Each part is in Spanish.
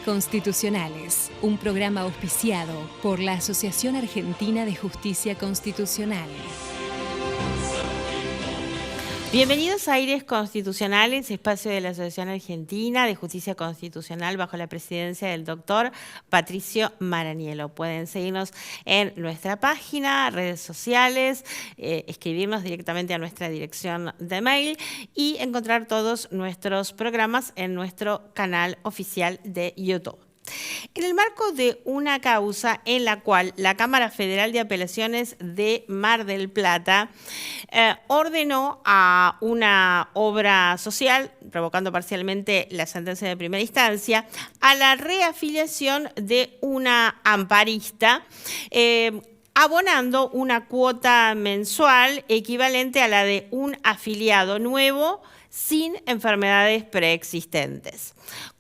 Constitucionales, un programa auspiciado por la Asociación Argentina de Justicia Constitucional. Bienvenidos a Aires Constitucionales, espacio de la Asociación Argentina de Justicia Constitucional bajo la presidencia del doctor Patricio Maraniello. Pueden seguirnos en nuestra página, redes sociales, escribirnos directamente a nuestra dirección de mail y encontrar todos nuestros programas en nuestro canal oficial de YouTube. En el marco de una causa en la cual la Cámara Federal de Apelaciones de Mar del Plata ordenó a una obra social, revocando parcialmente la sentencia de primera instancia, a la reafiliación de una amparista, abonando una cuota mensual equivalente a la de un afiliado nuevo sin enfermedades preexistentes,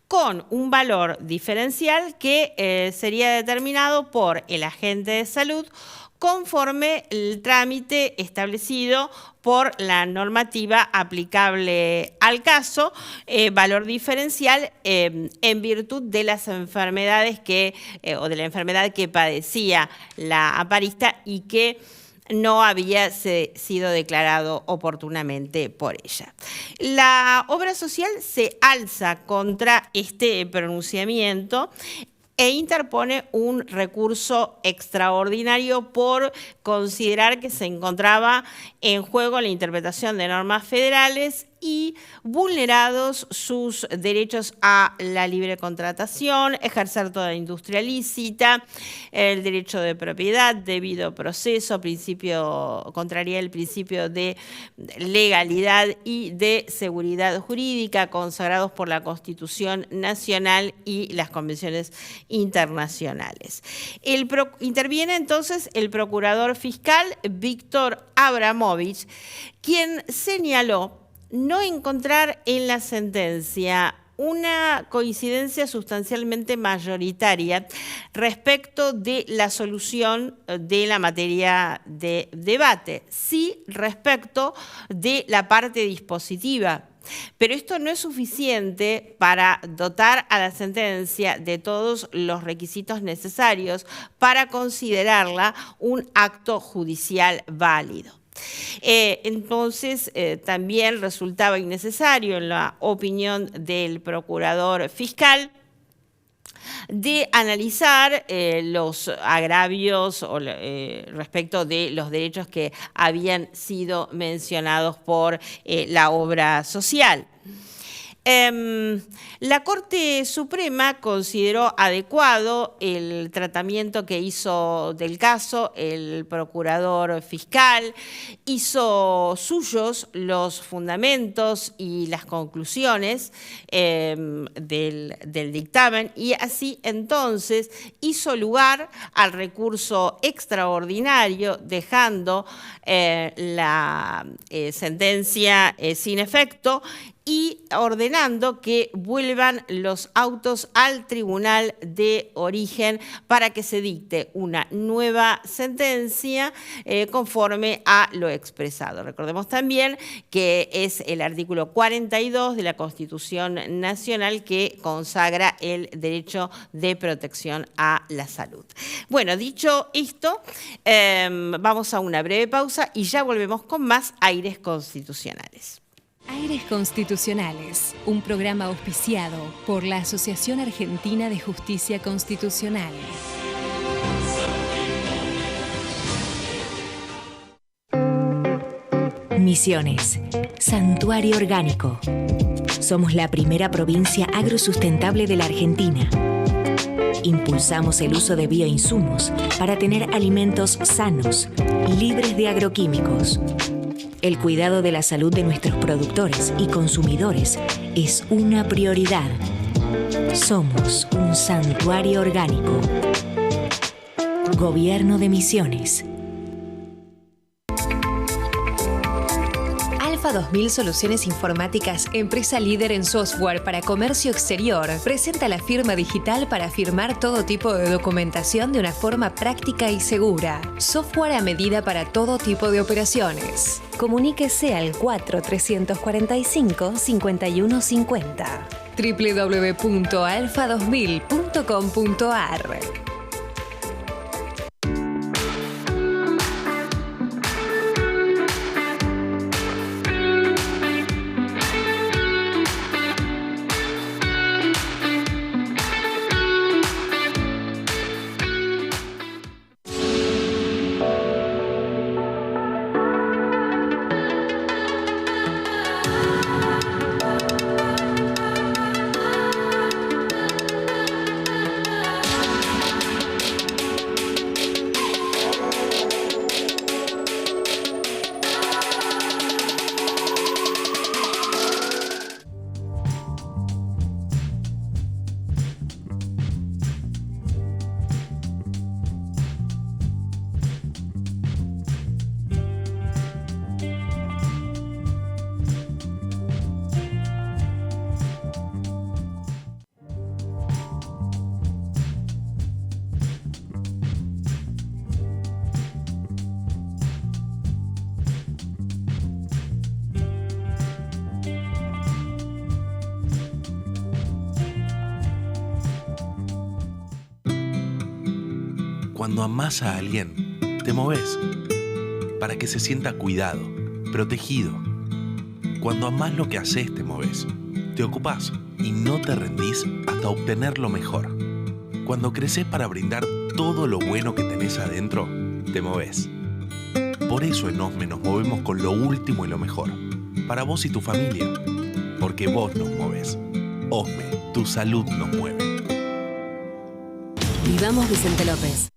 con un valor diferencial que sería determinado por el agente de salud conforme el trámite establecido por la normativa aplicable al caso, valor diferencial en virtud de las enfermedades o de la enfermedad que padecía la amparista y que no había sido declarado oportunamente por ella. La obra social se alza contra este pronunciamiento e interpone un recurso extraordinario por considerar que se encontraba en juego la interpretación de normas federales y vulnerados sus derechos a la libre contratación, ejercer toda industria lícita, el derecho de propiedad, debido proceso, contraría el principio de legalidad y de seguridad jurídica consagrados por la Constitución Nacional y las convenciones internacionales. Interviene entonces el procurador fiscal Víctor Abramovich, quien señaló no encontrar en la sentencia una coincidencia sustancialmente mayoritaria respecto de la solución de la materia de debate, sí respecto de la parte dispositiva. Pero esto no es suficiente para dotar a la sentencia de todos los requisitos necesarios para considerarla un acto judicial válido. Entonces, también resultaba innecesario, en la opinión del procurador fiscal, de analizar los agravios respecto de los derechos que habían sido mencionados por la obra social. La Corte Suprema consideró adecuado el tratamiento que hizo del caso el procurador fiscal, hizo suyos los fundamentos y las conclusiones del dictamen y así entonces hizo lugar al recurso extraordinario, dejando la sentencia sin efecto y ordenando que vuelvan los autos al tribunal de origen para que se dicte una nueva sentencia conforme a lo expresado. Recordemos también que es el artículo 42 de la Constitución Nacional que consagra el derecho de protección a la salud. Bueno, dicho esto, vamos a una breve pausa y ya volvemos con más Aires Constitucionales. Aires Constitucionales, un programa auspiciado por la Asociación Argentina de Justicia Constitucional. Misiones, santuario orgánico. Somos la primera provincia agrosustentable de la Argentina. Impulsamos el uso de bioinsumos para tener alimentos sanos, libres de agroquímicos. El cuidado de la salud de nuestros productores y consumidores es una prioridad. Somos un santuario orgánico. Gobierno de Misiones. Alfa 2000 Soluciones Informáticas, empresa líder en software para comercio exterior, presenta la firma digital para firmar todo tipo de documentación de una forma práctica y segura. Software a medida para todo tipo de operaciones. Comuníquese al 4345-5150. www.alfa2000.com.ar. Cuando amás a alguien, te moves para que se sienta cuidado, protegido. Cuando amás lo que haces, te moves, te ocupás y no te rendís hasta obtener lo mejor. Cuando creces para brindar todo lo bueno que tenés adentro, te moves. Por eso en OSME nos movemos con lo último y lo mejor, para vos y tu familia, porque vos nos movés. OSME, tu salud nos mueve. Vivamos Vicente López.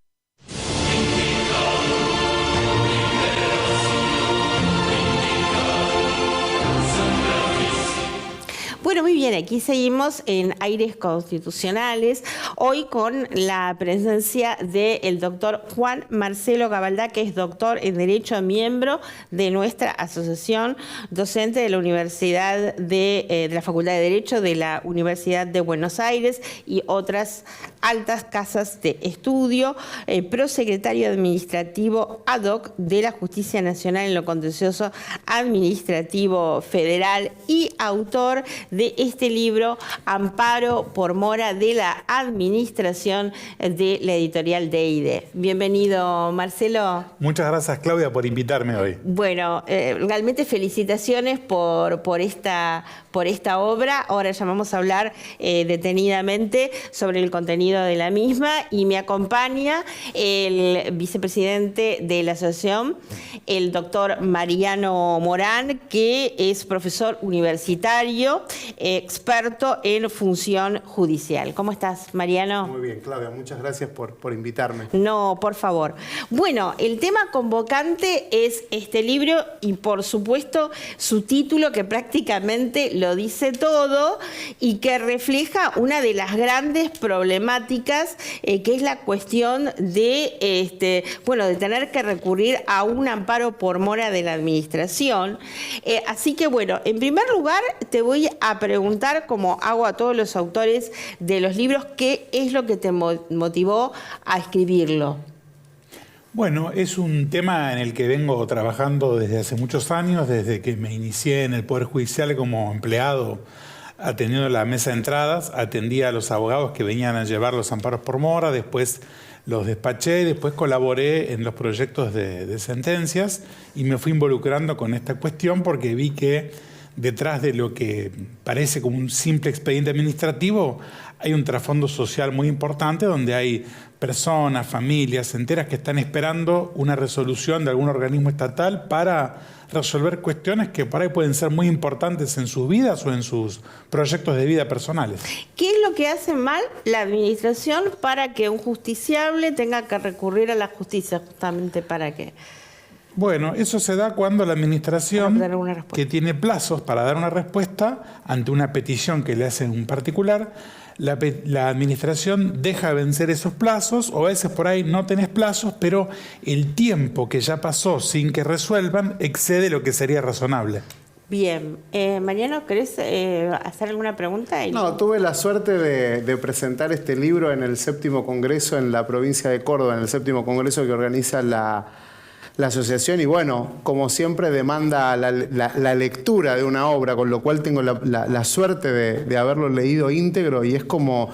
Bueno, muy bien, aquí seguimos en Aires Constitucionales, hoy con la presencia del doctor Juan Marcelo Gabaldá, que es doctor en Derecho, miembro de nuestra asociación, docente de la Universidad de la Facultad de Derecho de la Universidad de Buenos Aires y otras altas casas de estudio, prosecretario administrativo ad hoc de la Justicia Nacional en lo Contencioso Administrativo Federal y autor de este libro, Amparo por Mora, de la Administración, de la editorial DeIDE. Bienvenido, Marcelo. Muchas gracias, Claudia, por invitarme hoy. Bueno, realmente felicitaciones por esta obra. Ahora ya vamos a hablar detenidamente sobre el contenido de la misma, y me acompaña el vicepresidente de la asociación, el doctor Mariano Morán, que es profesor universitario, experto en función judicial. ¿Cómo estás, Mariano? Muy bien, Claudia, muchas gracias por invitarme. No, por favor. Bueno, el tema convocante es este libro y, por supuesto, su título, que prácticamente lo dice todo y que refleja una de las grandes problemáticas, que es la cuestión de, de tener que recurrir a un amparo por mora de la administración. Así que, bueno, en primer lugar, te voy a preguntar, como hago a todos los autores de los libros, ¿qué es lo que te motivó a escribirlo? Bueno, es un tema en el que vengo trabajando desde hace muchos años, desde que me inicié en el Poder Judicial como empleado, atendiendo la mesa de entradas, atendía a los abogados que venían a llevar los amparos por mora, después los despaché, después colaboré en los proyectos de sentencias y me fui involucrando con esta cuestión porque vi que detrás de lo que parece como un simple expediente administrativo hay un trasfondo social muy importante donde hay personas, familias enteras que están esperando una resolución de algún organismo estatal para resolver cuestiones que por ahí pueden ser muy importantes en sus vidas o en sus proyectos de vida personales. ¿Qué es lo que hace mal la administración para que un justiciable tenga que recurrir a la justicia? Justamente para qué. Bueno, eso se da cuando la administración, que tiene plazos para dar una respuesta ante una petición que le hacen un particular, la administración deja vencer esos plazos, o a veces por ahí no tenés plazos, pero el tiempo que ya pasó sin que resuelvan excede lo que sería razonable. Bien. Mariano, ¿querés hacer alguna pregunta? No, tuve la suerte de presentar este libro en el 7º Congreso en la provincia de Córdoba, en el 7º Congreso que organiza la la asociación y bueno, como siempre demanda la lectura de una obra, con lo cual tengo la suerte de haberlo leído íntegro y es como...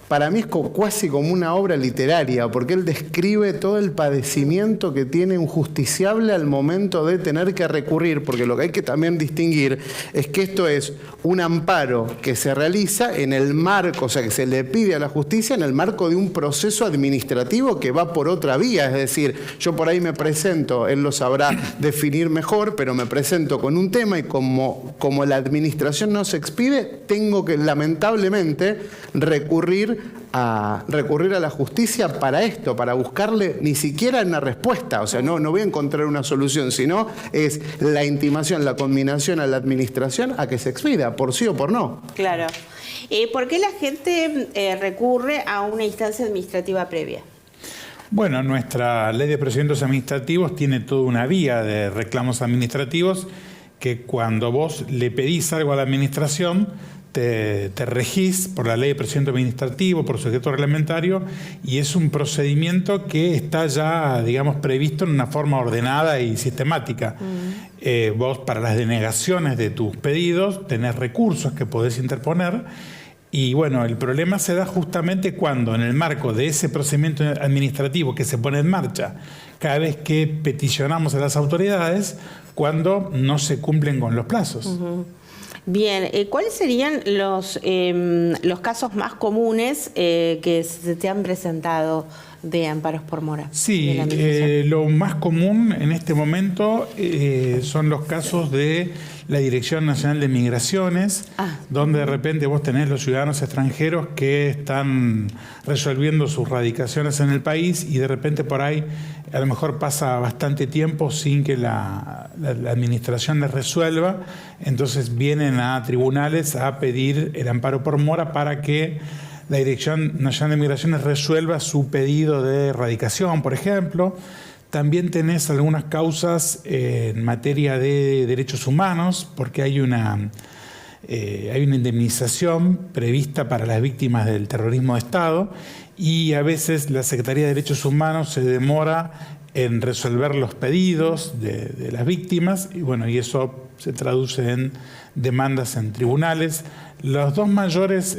Para mí es casi como una obra literaria, porque él describe todo el padecimiento que tiene un justiciable al momento de tener que recurrir, porque lo que hay que también distinguir es que esto es un amparo que se realiza en el marco, o sea, que se le pide a la justicia en el marco de un proceso administrativo que va por otra vía, es decir, yo por ahí me presento, él lo sabrá definir mejor, pero me presento con un tema y como la administración no se expide, tengo que lamentablemente recurrir a la justicia para esto, para buscarle ni siquiera una respuesta, o sea, no voy a encontrar una solución, sino es la intimación, la conminación a la administración a que se expida, por sí o por no. Claro. ¿Por qué la gente recurre a una instancia administrativa previa? Bueno, nuestra ley de procedimientos administrativos tiene toda una vía de reclamos administrativos que cuando vos le pedís algo a la administración, te regís por la ley de procedimiento administrativo, por sujeto reglamentario, y es un procedimiento que está ya, digamos, previsto en una forma ordenada y sistemática. Vos, para las denegaciones de tus pedidos, tenés recursos que podés interponer, y bueno, el problema se da justamente cuando, en el marco de ese procedimiento administrativo que se pone en marcha cada vez que peticionamos a las autoridades, cuando no se cumplen con los plazos. Bien, ¿cuáles serían los casos más comunes que se te han presentado de amparos por mora? Sí, lo más común en este momento son los casos de la Dirección Nacional de Migraciones, donde de repente vos tenés los ciudadanos extranjeros que están resolviendo sus radicaciones en el país y de repente por ahí a lo mejor pasa bastante tiempo sin que la administración les resuelva, entonces vienen a tribunales a pedir el amparo por mora para que la Dirección Nacional de Migraciones resuelva su pedido de radicación, por ejemplo. También tenés algunas causas en materia de derechos humanos, porque hay una indemnización prevista para las víctimas del terrorismo de Estado y a veces la Secretaría de Derechos Humanos se demora en resolver los pedidos de las víctimas y bueno, y eso se traduce en demandas en tribunales. Los dos mayores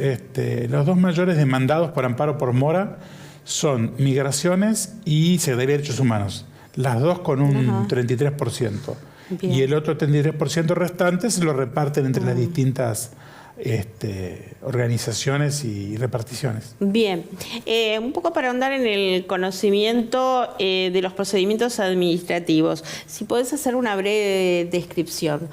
demandados por amparo por mora son Migraciones y Secretaría de Derechos Humanos, las dos con un 33%. Bien. Y el otro 33% restante se lo reparten entre las distintas organizaciones y reparticiones. Bien, un poco para ahondar en el conocimiento de los procedimientos administrativos, si podés hacer una breve descripción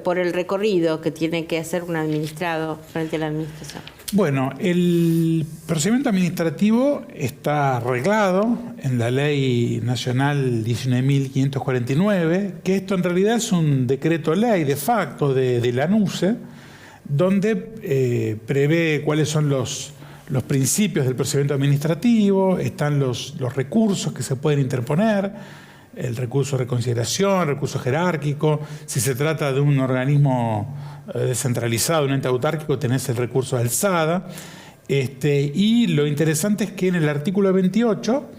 por el recorrido que tiene que hacer un administrado frente a la administración. Bueno, el procedimiento administrativo está arreglado en la Ley Nacional 19.549, que esto en realidad es un decreto ley de facto de la NUCE, donde prevé cuáles son los principios del procedimiento administrativo, están los recursos que se pueden interponer, el recurso de reconsideración, el recurso jerárquico. Si se trata de un organismo descentralizado, un ente autárquico, tenés el recurso de alzada. Y lo interesante es que en el artículo 28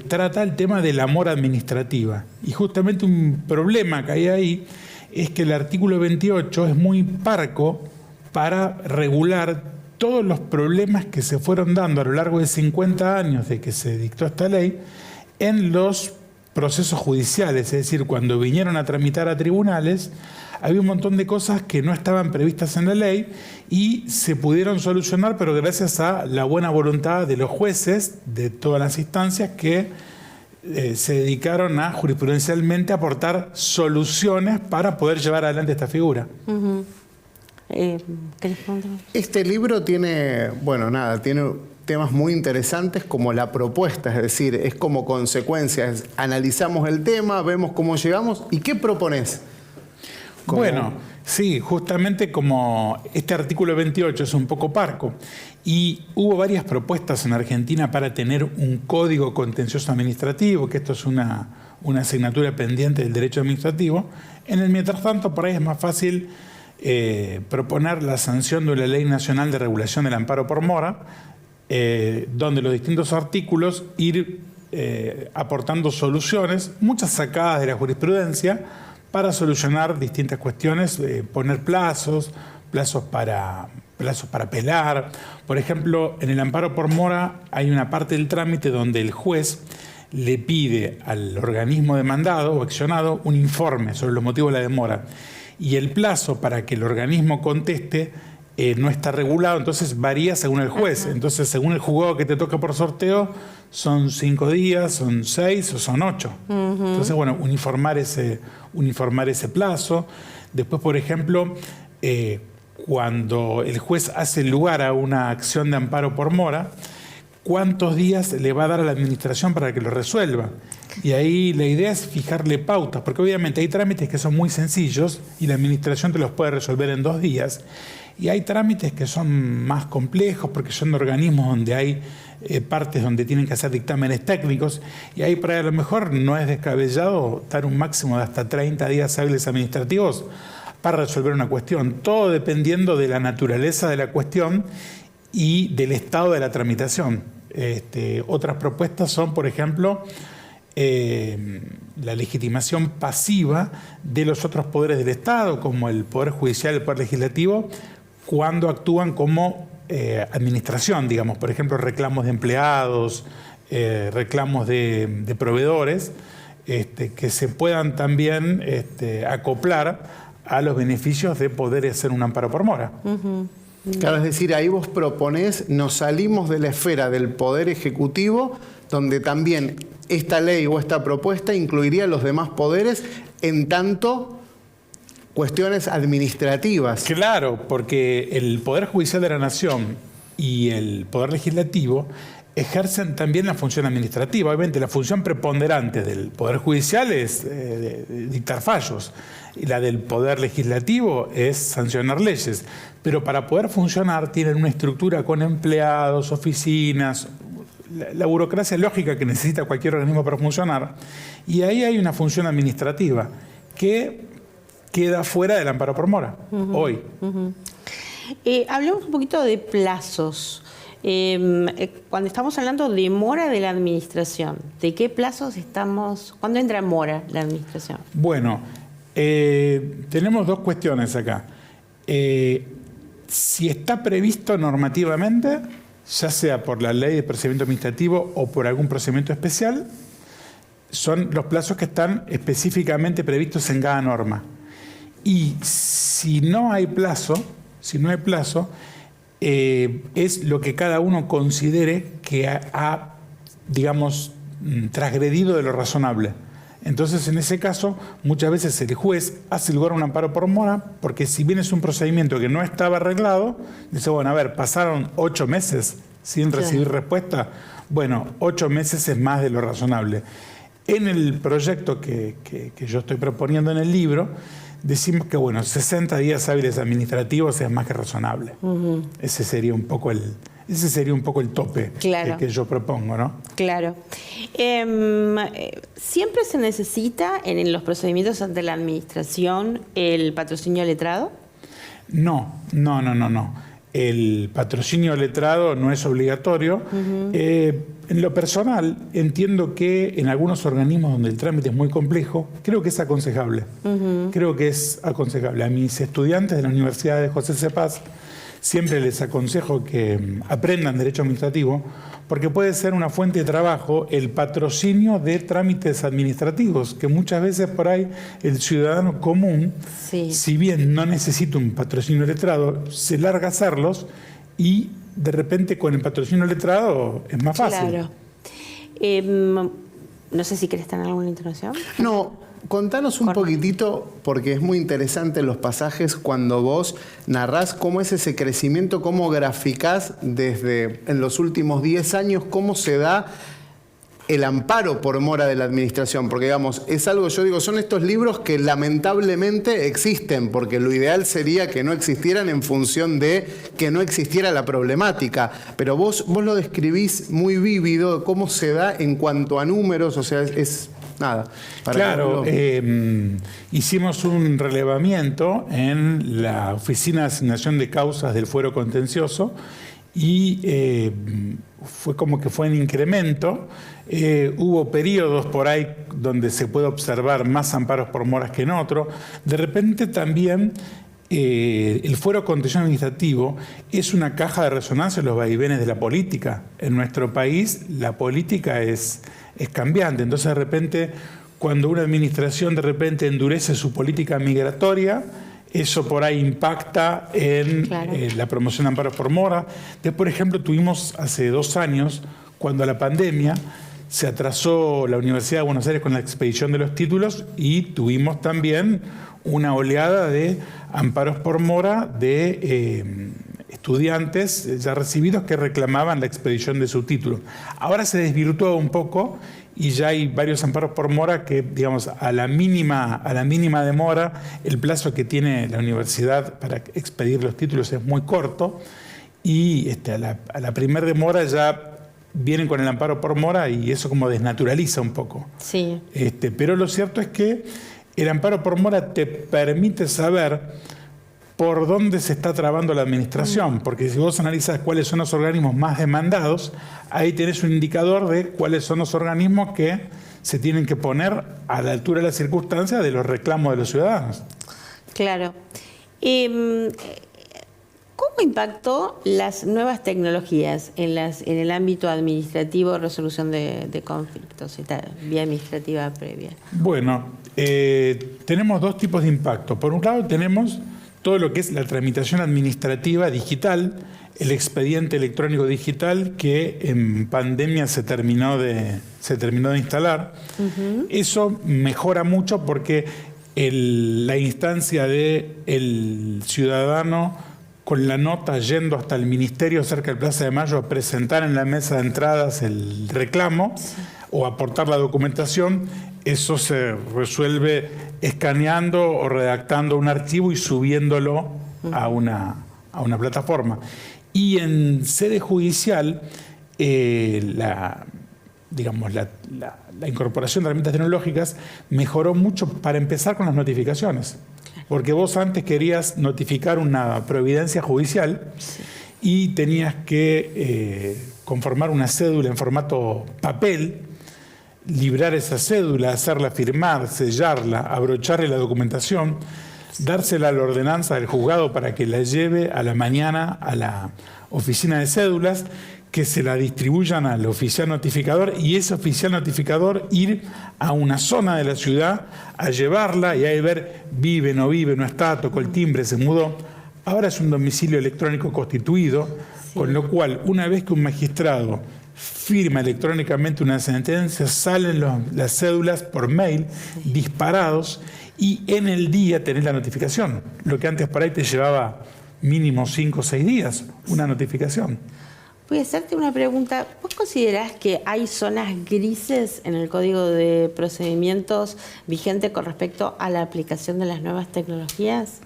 trata el tema de la mora administrativa. Y justamente un problema que hay ahí es que el artículo 28 es muy parco para regular todos los problemas que se fueron dando a lo largo de 50 años de que se dictó esta ley en los procesos judiciales, es decir, cuando vinieron a tramitar a tribunales, había un montón de cosas que no estaban previstas en la ley y se pudieron solucionar, pero gracias a la buena voluntad de los jueces de todas las instancias que se dedicaron a jurisprudencialmente aportar soluciones para poder llevar adelante esta figura. Este libro tiene, tiene temas muy interesantes como la propuesta, es decir, es como consecuencia, analizamos el tema, vemos cómo llegamos y ¿qué propones? Bueno, sí, justamente como este artículo 28 es un poco parco y hubo varias propuestas en Argentina para tener un código contencioso administrativo, que esto es una asignatura pendiente del derecho administrativo, en el mientras tanto por ahí es más fácil proponer la sanción de la Ley Nacional de Regulación del Amparo por Mora, donde los distintos artículos ir aportando soluciones, muchas sacadas de la jurisprudencia, para solucionar distintas cuestiones, poner plazos para apelar. Por ejemplo, en el amparo por mora hay una parte del trámite donde el juez le pide al organismo demandado o accionado un informe sobre los motivos de la demora. Y el plazo para que el organismo conteste no está regulado, entonces varía según el juez. Entonces, según el juzgado que te toca por sorteo, son 5 días, son 6 o son 8. Entonces, bueno, uniformar ese plazo. Después, por ejemplo, cuando el juez hace lugar a una acción de amparo por mora, ¿cuántos días le va a dar a la administración para que lo resuelva? Y ahí la idea es fijarle pautas, porque obviamente hay trámites que son muy sencillos y la administración te los puede resolver en 2 días. Y hay trámites que son más complejos porque son de organismos donde hay partes donde tienen que hacer dictámenes técnicos, y ahí por ahí a lo mejor no es descabellado dar un máximo de hasta 30 días hábiles administrativos para resolver una cuestión, todo dependiendo de la naturaleza de la cuestión y del estado de la tramitación. Otras propuestas son, por ejemplo, la legitimación pasiva de los otros poderes del Estado, como el Poder Judicial y el Poder Legislativo, cuando actúan como administración, digamos, por ejemplo, reclamos de empleados, reclamos de proveedores, que se puedan también acoplar a los beneficios de poder hacer un amparo por mora. Claro, es decir, ahí vos proponés, nos salimos de la esfera del Poder Ejecutivo, donde también esta ley o esta propuesta incluiría a los demás poderes en tanto cuestiones administrativas. Claro, porque el Poder Judicial de la Nación y el Poder Legislativo ejercen también la función administrativa. Obviamente la función preponderante del Poder Judicial es dictar fallos, y la del Poder Legislativo es sancionar leyes. Pero para poder funcionar tienen una estructura con empleados, oficinas, la burocracia lógica que necesita cualquier organismo para funcionar, y ahí hay una función administrativa que queda fuera del amparo por mora, hoy. Hablemos un poquito de plazos. Cuando estamos hablando de mora de la administración, ¿de qué plazos estamos? ¿Cuándo entra en mora la administración? Bueno, tenemos 2 cuestiones acá. Si está previsto normativamente, ya sea por la ley de procedimiento administrativo o por algún procedimiento especial, son los plazos que están específicamente previstos en cada norma. Y si no hay plazo, es lo que cada uno considere que ha, digamos, transgredido de lo razonable. Entonces, en ese caso, muchas veces el juez hace lugar a un amparo por mora, porque si bien es un procedimiento que no estaba arreglado, dice, bueno, a ver, pasaron 8 meses sin recibir respuesta. Bueno, 8 meses es más de lo razonable. En el proyecto que yo estoy proponiendo en el libro, decimos que, bueno, 60 días hábiles administrativos es más que razonable. Ese sería un poco el tope que yo propongo, ¿no? Claro. ¿Siempre se necesita en los procedimientos ante la administración el patrocinio letrado? No. El patrocinio letrado no es obligatorio. En lo personal, entiendo que en algunos organismos donde el trámite es muy complejo, creo que es aconsejable. A mis estudiantes de la Universidad de José C. Paz siempre les aconsejo que aprendan Derecho Administrativo, porque puede ser una fuente de trabajo el patrocinio de trámites administrativos, que muchas veces por ahí el ciudadano común, si bien no necesita un patrocinio letrado, se larga a hacerlos, y de repente con el patrocinio letrado es más fácil. Claro. No sé si querés tener alguna intervención. No, contanos un poquitito, porque es muy interesante los pasajes cuando vos narrás cómo es ese crecimiento, cómo graficás desde en los últimos 10 años, cómo se da el amparo por mora de la administración, porque digamos, es algo, yo digo, son estos libros que lamentablemente existen, porque lo ideal sería que no existieran en función de que no existiera la problemática, pero vos lo describís muy vívido, cómo se da en cuanto a números, o sea, es nada. Claro, hicimos un relevamiento en la Oficina de Asignación de Causas del Fuero Contencioso, y fue como que fue en incremento. Hubo periodos por ahí donde se puede observar más amparos por moras que en otro. De repente también el fuero contencioso administrativo es una caja de resonancia en los vaivenes de la política. En nuestro país la política es cambiante. Entonces de repente, cuando una administración de repente endurece su política migratoria, eso por ahí impacta en la promoción de amparos por mora. Después, por ejemplo, tuvimos hace 2 años, cuando la pandemia, se atrasó la Universidad de Buenos Aires con la expedición de los títulos y tuvimos también una oleada de amparos por mora de estudiantes ya recibidos que reclamaban la expedición de su título. Ahora se desvirtuó un poco y ya hay varios amparos por mora que, digamos, a la mínima demora, el plazo que tiene la universidad para expedir los títulos es muy corto y a la primer demora ya vienen con el amparo por mora y eso como desnaturaliza un poco. Sí. Pero lo cierto es que el amparo por mora te permite saber por dónde se está trabando la administración, porque si vos analizas cuáles son los organismos más demandados, ahí tenés un indicador de cuáles son los organismos que se tienen que poner a la altura de las circunstancias de los reclamos de los ciudadanos. Claro. ¿Cómo impactó las nuevas tecnologías en el ámbito administrativo, resolución de conflictos, esta vía administrativa previa? Bueno, tenemos 2 tipos de impacto. Por un lado tenemos todo lo que es la tramitación administrativa digital, el expediente electrónico digital que en pandemia se terminó de instalar. Eso mejora mucho porque la instancia del ciudadano con la nota yendo hasta el ministerio cerca del Plaza de Mayo a presentar en la mesa de entradas el reclamo o aportar la documentación, eso se resuelve escaneando o redactando un archivo y subiéndolo a una plataforma. Y en sede judicial, la incorporación de herramientas tecnológicas mejoró mucho para empezar con las notificaciones. Porque vos antes querías notificar una providencia judicial y tenías que conformar una cédula en formato papel, librar esa cédula, hacerla firmar, sellarla, abrocharle la documentación, dársela a la ordenanza del juzgado para que la lleve a la mañana a la oficina de cédulas, que se la distribuyan al oficial notificador y ese oficial notificador ir a una zona de la ciudad a llevarla y ahí ver vive, no está, tocó el timbre, se mudó. Ahora es un domicilio electrónico constituido, con lo cual una vez que un magistrado firma electrónicamente una sentencia, salen las cédulas por mail disparados y en el día tenés la notificación. Lo que antes por ahí te llevaba mínimo 5 o 6 días, una notificación. Voy a hacerte una pregunta. ¿Vos considerás que hay zonas grises en el Código de Procedimientos vigente con respecto a la aplicación de las nuevas tecnologías?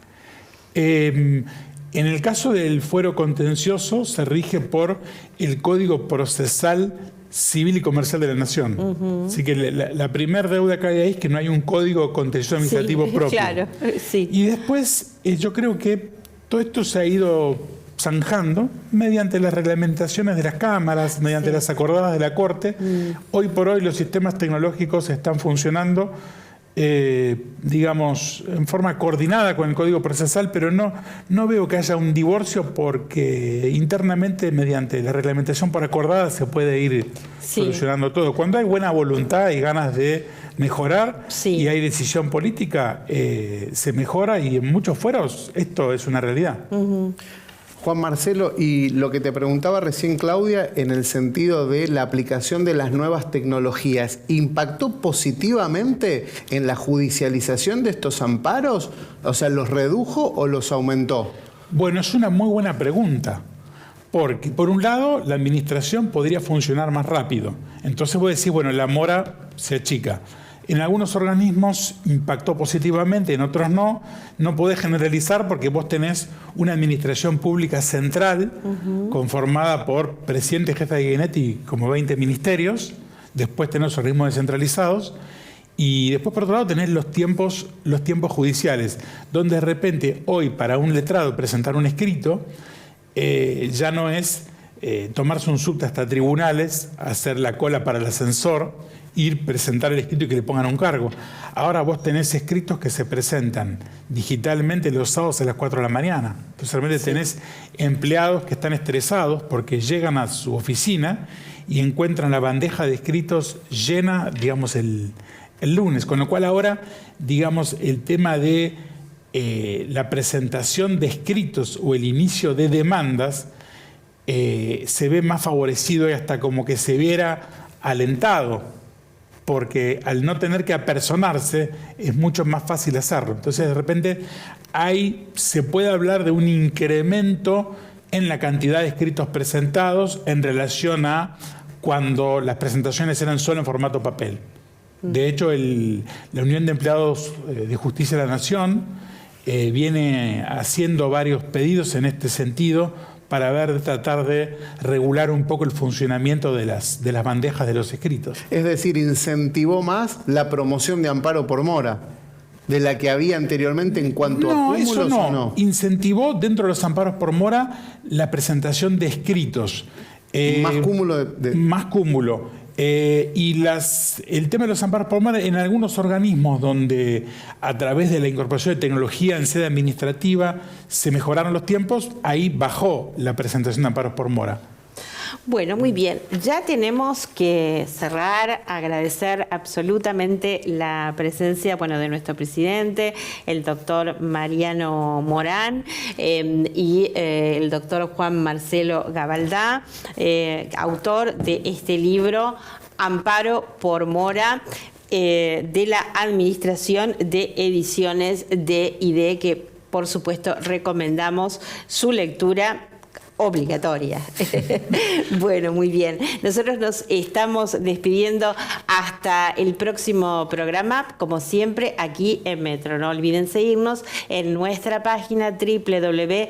En el caso del fuero contencioso se rige por el Código Procesal Civil y Comercial de la Nación. Así que la primera deuda que hay ahí es que no hay un Código Contencioso Administrativo propio. Claro, sí. Y después yo creo que todo esto se ha ido zanjando mediante las reglamentaciones de las cámaras, mediante las acordadas de la Corte. Hoy por hoy los sistemas tecnológicos están funcionando, digamos, en forma coordinada con el Código Procesal, pero no veo que haya un divorcio porque internamente, mediante la reglamentación por acordada, se puede ir solucionando todo. Cuando hay buena voluntad y ganas de mejorar y hay decisión política, se mejora y en muchos fueros esto es una realidad. Juan Marcelo, y lo que te preguntaba recién Claudia, en el sentido de la aplicación de las nuevas tecnologías, ¿impactó positivamente en la judicialización de estos amparos? O sea, ¿los redujo o los aumentó? Bueno, es una muy buena pregunta, porque por un lado la administración podría funcionar más rápido. Entonces vos decís, bueno, la mora se achica. En algunos organismos impactó positivamente, en otros no. No podés generalizar porque vos tenés una administración pública central conformada por presidente, jefe de gabinete y como 20 ministerios. Después tenés organismos descentralizados. Y después, por otro lado, tenés los tiempos judiciales, donde de repente hoy para un letrado presentar un escrito ya no es tomarse un subte hasta tribunales, hacer la cola para el ascensor, ir, presentar el escrito y que le pongan un cargo. Ahora vos tenés escritos que se presentan digitalmente los sábados a las 4 de la mañana. Entonces realmente tenés empleados que están estresados porque llegan a su oficina y encuentran la bandeja de escritos llena, digamos, el lunes. Con lo cual ahora, digamos, el tema de la presentación de escritos o el inicio de demandas se ve más favorecido y hasta como que se viera alentado, porque al no tener que apersonarse es mucho más fácil hacerlo. Entonces, de repente, se puede hablar de un incremento en la cantidad de escritos presentados en relación a cuando las presentaciones eran solo en formato papel. De hecho, la Unión de Empleados de Justicia de la Nación viene haciendo varios pedidos en este sentido para tratar de regular un poco el funcionamiento de las bandejas de los escritos. Es decir, incentivó más la promoción de amparo por mora de la que había anteriormente en cuanto a cúmulos. Eso no. ¿O no? Incentivó dentro de los amparos por mora la presentación de escritos. Más cúmulo Más cúmulo. El tema de los amparos por mora en algunos organismos donde a través de la incorporación de tecnología en sede administrativa se mejoraron los tiempos, ahí bajó la presentación de amparos por mora. Bueno, muy bien. Ya tenemos que cerrar, agradecer absolutamente la presencia, de nuestro presidente, el doctor Mariano Morán, y el doctor Juan Marcelo Gabaldá, autor de este libro, Amparo por Mora, de la Administración de Ediciones DID, que por supuesto recomendamos su lectura obligatoria. Bueno, muy bien. Nosotros nos estamos despidiendo hasta el próximo programa, como siempre, aquí en Metro. No olviden seguirnos en nuestra página www.ajc.com.ar.